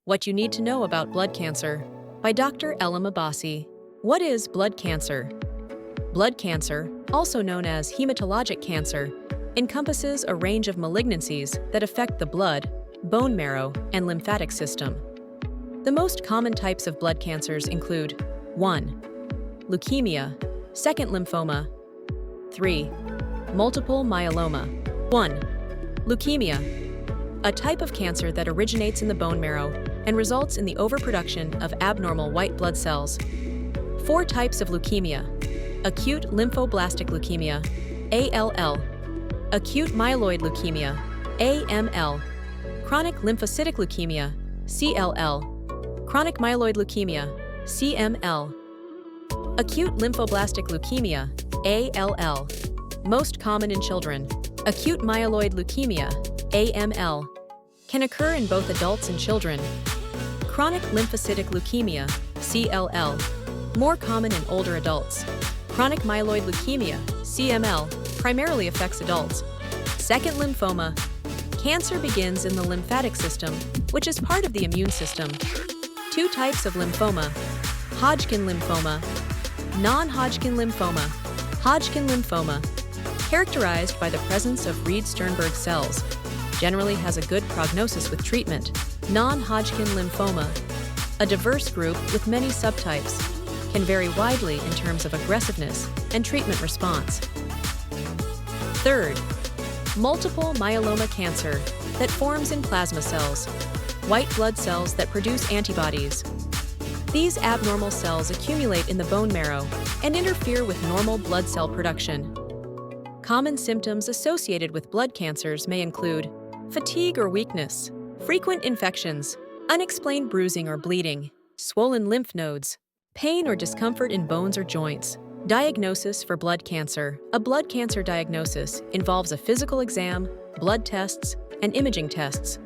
What you need to know about blood cancer by Dr. Elham Abbasi. What is blood cancer? Blood cancer, also known as hematologic cancer, encompasses a range of malignancies that affect the blood, bone marrow, and lymphatic system. The most common types of blood cancers include 1. Leukemia, 2. Lymphoma, 3. Multiple myeloma. 1. Leukemia, a type of cancer that originates in the bone marrow and results in the overproduction of abnormal white blood cells. 4 types of leukemia: acute lymphoblastic leukemia, ALL, acute myeloid leukemia, AML, chronic lymphocytic leukemia, CLL, chronic myeloid leukemia, CML, acute lymphoblastic leukemia, ALL, most common in children. Acute myeloid leukemia, AML, can occur in both adults and children. Chronic lymphocytic leukemia, CLL, more common in older adults. Chronic myeloid leukemia, CML, primarily affects adults. 2. Lymphoma. Cancer begins in the lymphatic system, which is part of the immune system. 2 types of lymphoma: Hodgkin lymphoma, non-Hodgkin lymphoma. Hodgkin lymphoma, characterized by the presence of Reed-Sternberg cells, generally has a good prognosis with treatment. Non-Hodgkin lymphoma, a diverse group with many subtypes, can vary widely in terms of aggressiveness and treatment response. 3. Multiple myeloma cancer that forms in plasma cells, white blood cells that produce antibodies. These abnormal cells accumulate in the bone marrow and interfere with normal blood cell production. Common symptoms associated with blood cancers may include fatigue or weakness, frequent infections, unexplained bruising or bleeding, swollen lymph nodes, pain or discomfort in bones or joints. Diagnosis for blood cancer. A blood cancer diagnosis involves a physical exam, blood tests, and imaging tests.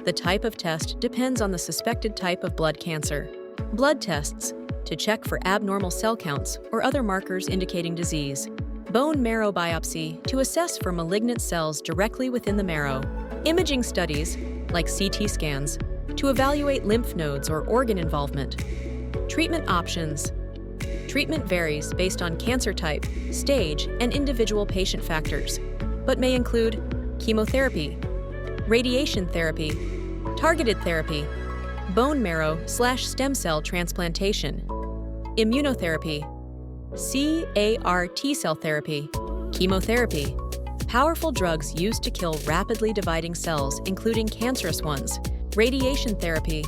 The type of test depends on the suspected type of blood cancer. Blood tests, to check for abnormal cell counts or other markers indicating disease. Bone marrow biopsy, to assess for malignant cells directly within the marrow. Imaging studies, like CT scans, to evaluate lymph nodes or organ involvement. Treatment options. Treatment varies based on cancer type, stage, and individual patient factors, but may include chemotherapy, radiation therapy, targeted therapy, bone marrow/stem cell transplantation, immunotherapy, CAR T-cell therapy, chemotherapy, powerful drugs used to kill rapidly dividing cells, including cancerous ones, radiation therapy,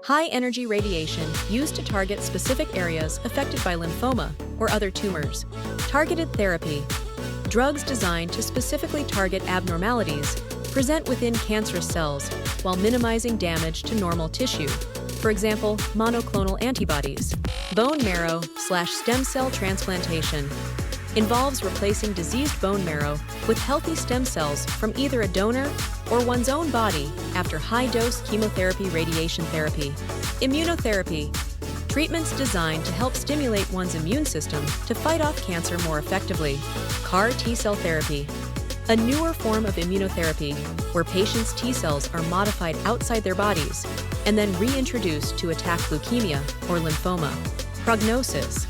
high-energy radiation used to target specific areas affected by lymphoma or other tumors, targeted therapy, drugs designed to specifically target abnormalities present within cancerous cells while minimizing damage to normal tissue, for example, monoclonal antibodies. Bone marrow/stem cell transplantation involves replacing diseased bone marrow with healthy stem cells from either a donor or one's own body after high-dose chemotherapy radiation therapy. Immunotherapy, treatments designed to help stimulate one's immune system to fight off cancer more effectively. CAR T-cell therapy, a newer form of immunotherapy where patients' T-cells are modified outside their bodies and then reintroduced to attack leukemia or lymphoma. Prognosis.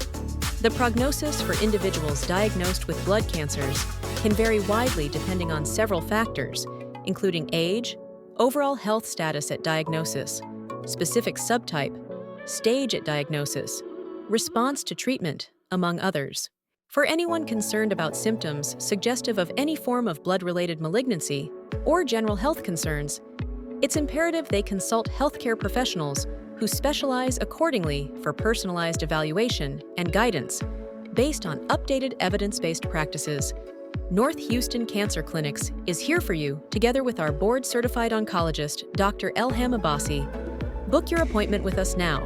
The prognosis for individuals diagnosed with blood cancers can vary widely depending on several factors, including age, overall health status at diagnosis, specific subtype, stage at diagnosis, response to treatment, among others. For anyone concerned about symptoms suggestive of any form of blood-related malignancy or general health concerns, it's imperative they consult healthcare professionals who specialize accordingly for personalized evaluation and guidance based on updated evidence-based practices. North Houston Cancer Clinics is here for you together with our board-certified oncologist, Dr. Elham Abbasi. Book your appointment with us now